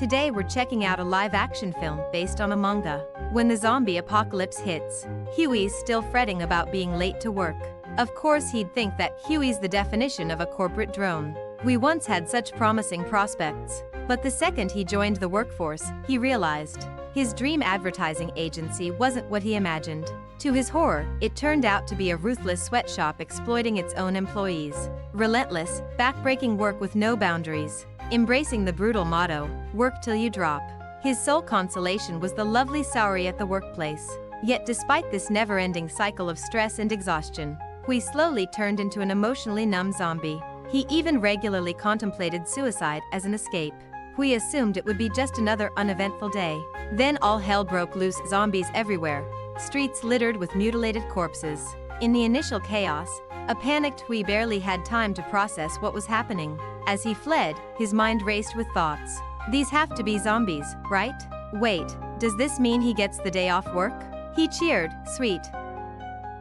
Today we're checking out a live-action film based on a manga. When the zombie apocalypse hits, Huey's still fretting about being late to work. Of course he'd think that Huey's the definition of a corporate drone. We once had such promising prospects. But the second he joined the workforce, he realized his dream advertising agency wasn't what he imagined. To his horror, it turned out to be a ruthless sweatshop exploiting its own employees. Relentless, backbreaking work with no boundaries. Embracing the brutal motto, work till you drop. His sole consolation was the lovely Saori at the workplace. Yet despite this never-ending cycle of stress and exhaustion, Hui slowly turned into an emotionally numb zombie. He even regularly contemplated suicide as an escape. Hui assumed it would be just another uneventful day. Then all hell broke loose, zombies everywhere. Streets littered with mutilated corpses. In the initial chaos, a panicked Hui barely had time to process what was happening. As he fled, his mind raced with thoughts. These have to be zombies, right? Wait, does this mean he gets the day off work? He cheered, sweet.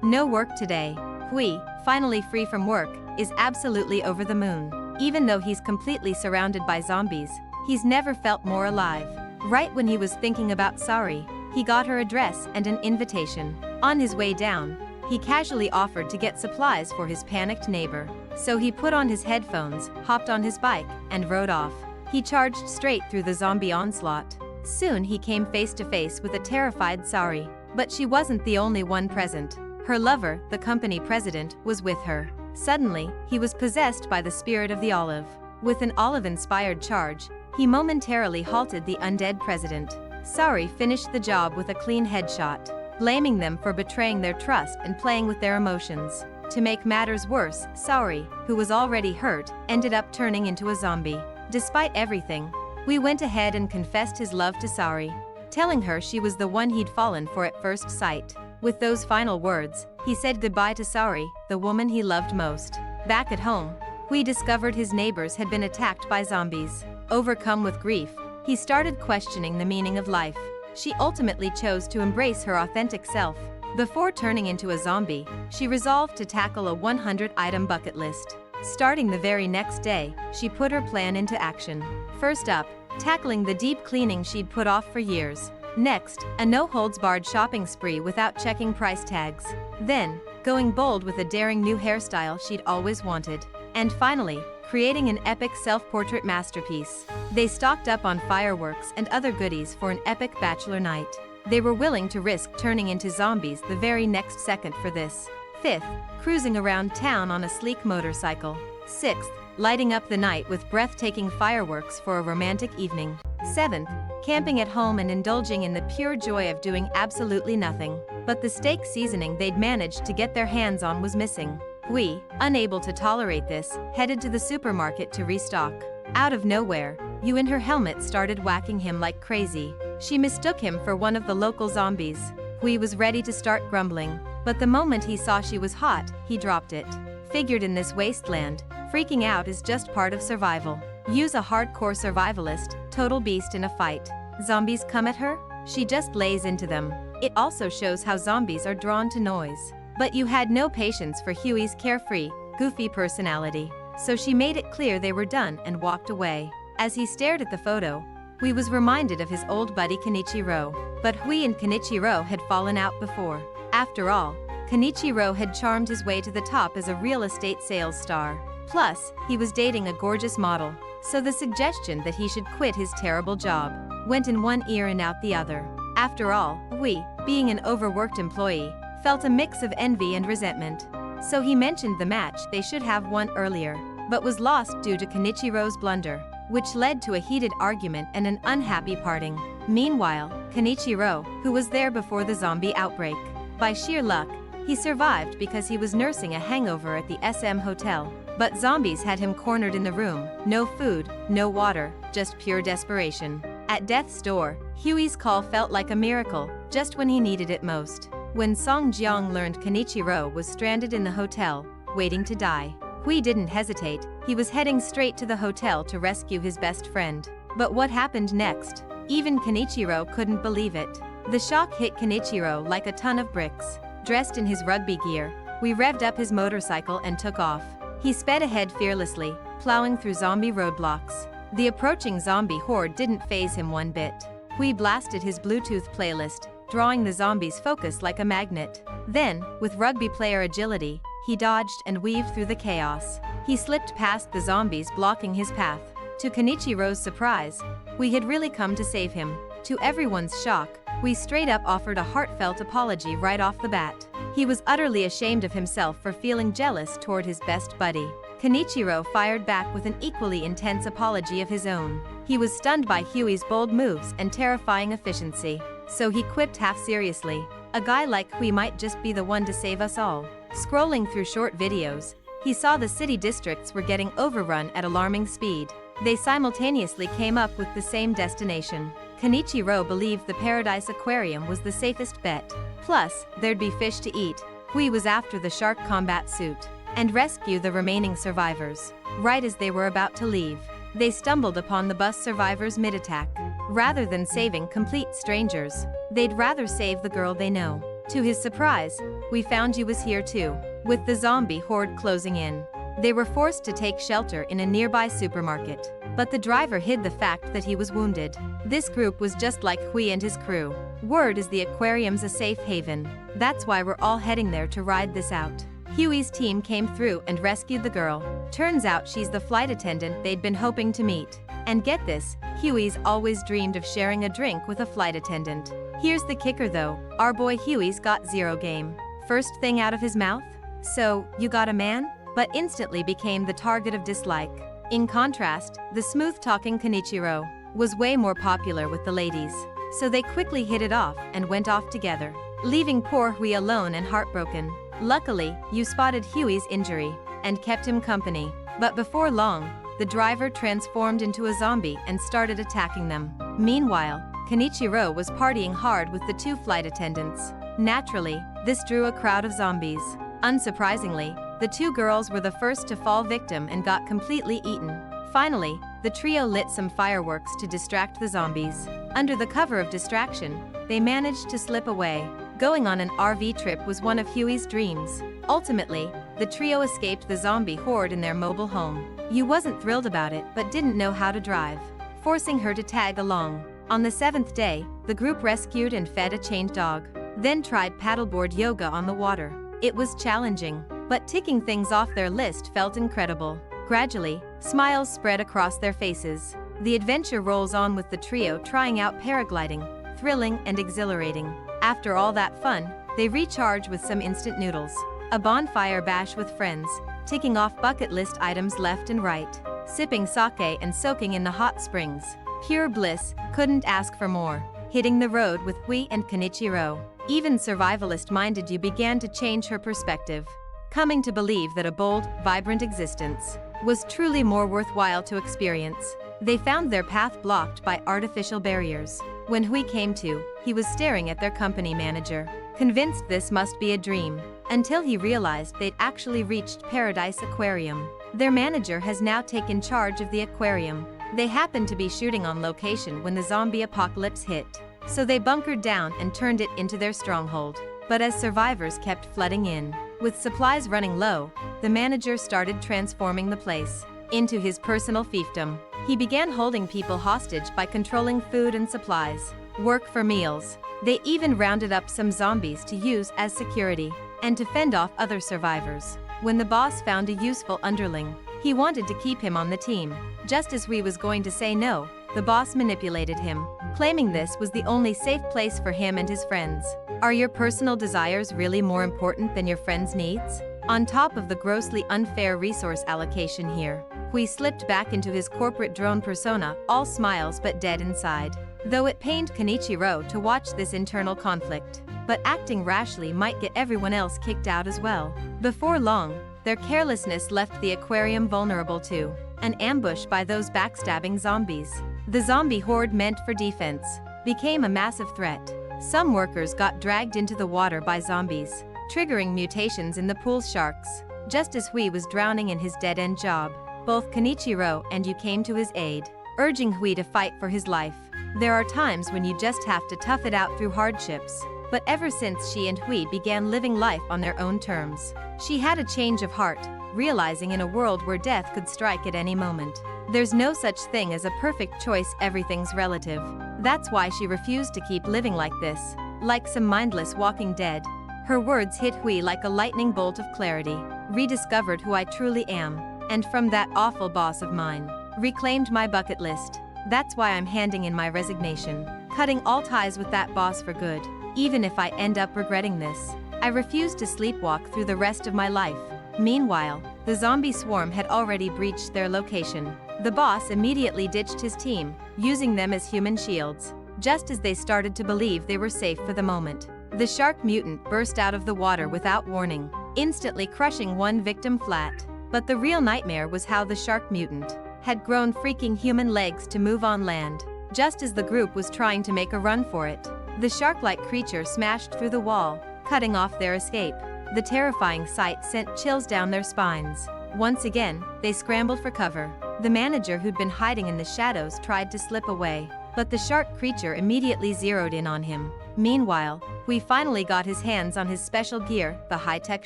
No work today. Hui, finally free from work, is absolutely over the moon. Even though he's completely surrounded by zombies, he's never felt more alive. Right when he was thinking about Saori, he got her address and an invitation. On his way down, he casually offered to get supplies for his panicked neighbor. So he put on his headphones, hopped on his bike, and rode off. He charged straight through the zombie onslaught. Soon he came face to face with a terrified Saori. But she wasn't the only one present. Her lover, the company president, was with her. Suddenly, he was possessed by the spirit of the olive. With an olive-inspired charge, he momentarily halted the undead president. Saori finished the job with a clean headshot, blaming them for betraying their trust and playing with their emotions. To make matters worse, Saori, who was already hurt, ended up turning into a zombie. Despite everything, Hui went ahead and confessed his love to Saori, telling her she was the one he'd fallen for at first sight. With those final words, he said goodbye to Saori, the woman he loved most. Back at home, Hui discovered his neighbors had been attacked by zombies. Overcome with grief, he started questioning the meaning of life. She ultimately chose to embrace her authentic self. Before turning into a zombie, she resolved to tackle a 100-item bucket list. Starting the very next day, she put her plan into action. First up, tackling the deep cleaning she'd put off for years. Next, a no-holds-barred shopping spree without checking price tags. Then, going bold with a daring new hairstyle she'd always wanted. And finally, creating an epic self-portrait masterpiece. They stocked up on fireworks and other goodies for an epic bachelor night. They were willing to risk turning into zombies the very next second for this. Fifth, cruising around town on a sleek motorcycle. Sixth, lighting up the night with breathtaking fireworks for a romantic evening. Seventh, camping at home and indulging in the pure joy of doing absolutely nothing. But the steak seasoning they'd managed to get their hands on was missing. Hui, unable to tolerate this, headed to the supermarket to restock. Out of nowhere, Yu in her helmet started whacking him like crazy. She mistook him for one of the local zombies. Hui was ready to start grumbling, but the moment he saw she was hot, he dropped it. Figured in this wasteland, freaking out is just part of survival. Yu's a hardcore survivalist, total beast in a fight. Zombies come at her? She just lays into them. It also shows how zombies are drawn to noise. But Yu had no patience for Huey's carefree, goofy personality, so she made it clear they were done and walked away. As he stared at the photo, Hui was reminded of his old buddy Kenichiro. But Hui and Kenichiro had fallen out before. After all, Kenichiro had charmed his way to the top as a real estate sales star. Plus, he was dating a gorgeous model, so the suggestion that he should quit his terrible job went in one ear and out the other. After all, Hui, being an overworked employee, felt a mix of envy and resentment. So he mentioned the match they should have won earlier, but was lost due to Kenichiro's blunder, which led to a heated argument and an unhappy parting. Meanwhile, Kenichiro, who was there before the zombie outbreak, by sheer luck, he survived because he was nursing a hangover at the SM hotel. But zombies had him cornered in the room, no food, no water, just pure desperation. At death's door, Huey's call felt like a miracle, just when he needed it most. When Song Jiang learned Kenichiro was stranded in the hotel, waiting to die, Hui didn't hesitate. He was heading straight to the hotel to rescue his best friend. But what happened next? Even Kenichiro couldn't believe it. The shock hit Kenichiro like a ton of bricks. Dressed in his rugby gear, Hui revved up his motorcycle and took off. He sped ahead fearlessly, plowing through zombie roadblocks. The approaching zombie horde didn't faze him one bit. Hui blasted his Bluetooth playlist, drawing the zombies' focus like a magnet. Then, with rugby player agility, he dodged and weaved through the chaos. He slipped past the zombies blocking his path. To Kenichiro's surprise, Hui had really come to save him. To everyone's shock, Hui straight up offered a heartfelt apology right off the bat. He was utterly ashamed of himself for feeling jealous toward his best buddy. Kenichiro fired back with an equally intense apology of his own. He was stunned by Huey's bold moves and terrifying efficiency. So he quipped half seriously, "A guy like Hui might just be the one to save us all." Scrolling through short videos, he saw the city districts were getting overrun at alarming speed. They simultaneously came up with the same destination. Kenichiro believed the Paradise Aquarium was the safest bet. Plus, there'd be fish to eat. Hui was after the shark combat suit and rescue the remaining survivors. Right as they were about to leave, they stumbled upon the bus survivors mid-attack. Rather than saving complete strangers, they'd rather save the girl they know. To his surprise, "We found you" was here too. With the zombie horde closing in, they were forced to take shelter in a nearby supermarket. But the driver hid the fact that he was wounded. This group was just like Hui and his crew. Word is the aquarium's a safe haven. That's why we're all heading there to ride this out. Huey's team came through and rescued the girl. Turns out she's the flight attendant they'd been hoping to meet. And get this, Huey's always dreamed of sharing a drink with a flight attendant. Here's the kicker though, our boy Huey's got zero game. First thing out of his mouth? "So, you got a man?" But instantly became the target of dislike. In contrast, the smooth-talking Kenichiro was way more popular with the ladies. So they quickly hit it off and went off together, leaving poor Hui alone and heartbroken. Luckily, you spotted Huey's injury and kept him company. But before long, the driver transformed into a zombie and started attacking them. Meanwhile, Kenichiro was partying hard with the two flight attendants. Naturally, this drew a crowd of zombies. Unsurprisingly, the two girls were the first to fall victim and got completely eaten. Finally, the trio lit some fireworks to distract the zombies. Under the cover of distraction, they managed to slip away. Going on an RV trip was one of Huey's dreams. Ultimately, the trio escaped the zombie horde in their mobile home. Yu wasn't thrilled about it but didn't know how to drive, forcing her to tag along. On the 7th day, the group rescued and fed a chained dog, then tried paddleboard yoga on the water. It was challenging, but ticking things off their list felt incredible. Gradually, smiles spread across their faces. The adventure rolls on with the trio trying out paragliding, thrilling and exhilarating. After all that fun, they recharge with some instant noodles. A bonfire bash with friends, ticking off bucket list items left and right. Sipping sake and soaking in the hot springs. Pure bliss, couldn't ask for more. Hitting the road with Hui and Kenichiro. Even survivalist-minded Yu began to change her perspective, coming to believe that a bold, vibrant existence was truly more worthwhile to experience. They found their path blocked by artificial barriers. When Hui came to, he was staring at their company manager, convinced this must be a dream, until he realized they'd actually reached Paradise Aquarium. Their manager has now taken charge of the aquarium. They happened to be shooting on location when the zombie apocalypse hit, so they bunkered down and turned it into their stronghold. But as survivors kept flooding in, with supplies running low, the manager started transforming the place into his personal fiefdom. He began holding people hostage by controlling food and supplies, work for meals. They even rounded up some zombies to use as security and to fend off other survivors. When the boss found a useful underling, he wanted to keep him on the team. Just as Hui was going to say no, the boss manipulated him, claiming this was the only safe place for him and his friends. Are your personal desires really more important than your friends' needs? On top of the grossly unfair resource allocation here, Hui slipped back into his corporate drone persona, all smiles but dead inside. Though it pained Kenichiro to watch this internal conflict, but acting rashly might get everyone else kicked out as well. Before long, their carelessness left the aquarium vulnerable to an ambush by those backstabbing zombies. The zombie horde meant for defense became a massive threat. Some workers got dragged into the water by zombies, triggering mutations in the pool's sharks. Just as Hui was drowning in his dead-end job, both Kenichiro and Yu came to his aid, urging Hui to fight for his life. There are times when you just have to tough it out through hardships. But ever since she and Hui began living life on their own terms, she had a change of heart, realizing in a world where death could strike at any moment. There's no such thing as a perfect choice, everything's relative. That's why she refused to keep living like this, like some mindless walking dead. Her words hit Hui like a lightning bolt of clarity. Rediscovered who I truly am, and from that awful boss of mine, reclaimed my bucket list. That's why I'm handing in my resignation, cutting all ties with that boss for good. Even if I end up regretting this, I refuse to sleepwalk through the rest of my life. Meanwhile, the zombie swarm had already breached their location. The boss immediately ditched his team, using them as human shields, just as they started to believe they were safe for the moment. The shark mutant burst out of the water without warning, instantly crushing one victim flat. But the real nightmare was how the shark mutant had grown freaking human legs to move on land. Just as the group was trying to make a run for it, the shark-like creature smashed through the wall, cutting off their escape. The terrifying sight sent chills down their spines. Once again, they scrambled for cover. The manager who'd been hiding in the shadows tried to slip away, but the shark creature immediately zeroed in on him. Meanwhile, Hui finally got his hands on his special gear, the high-tech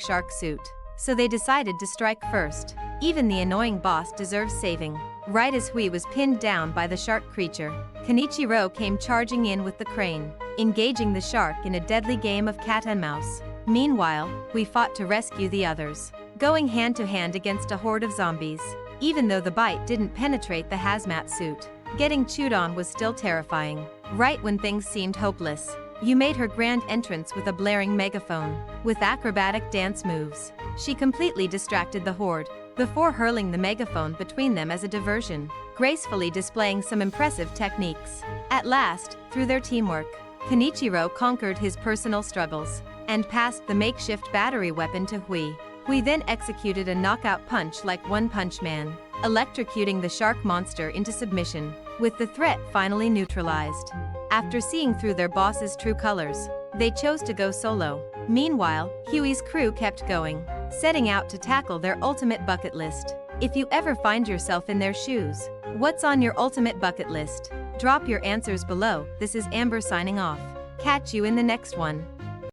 shark suit. So they decided to strike first. Even the annoying boss deserves saving. Right as Hui was pinned down by the shark creature, Kenichiro came charging in with the crane, engaging the shark in a deadly game of cat and mouse. Meanwhile, Hui fought to rescue the others, going hand-to-hand against a horde of zombies. Even though the bite didn't penetrate the hazmat suit, getting chewed on was still terrifying. Right when things seemed hopeless, Yu made her grand entrance with a blaring megaphone. With acrobatic dance moves, she completely distracted the horde, before hurling the megaphone between them as a diversion, gracefully displaying some impressive techniques. At last, through their teamwork, Kenichiro conquered his personal struggles, and passed the makeshift battery weapon to Hui. Hui then executed a knockout punch like One Punch Man, electrocuting the shark monster into submission, with the threat finally neutralized. After seeing through their boss's true colors, they chose to go solo. Meanwhile, Huey's crew kept going, setting out to tackle their ultimate bucket list. If you ever find yourself in their shoes, what's on your ultimate bucket list? Drop your answers below. This is Amber signing off. Catch you in the next one.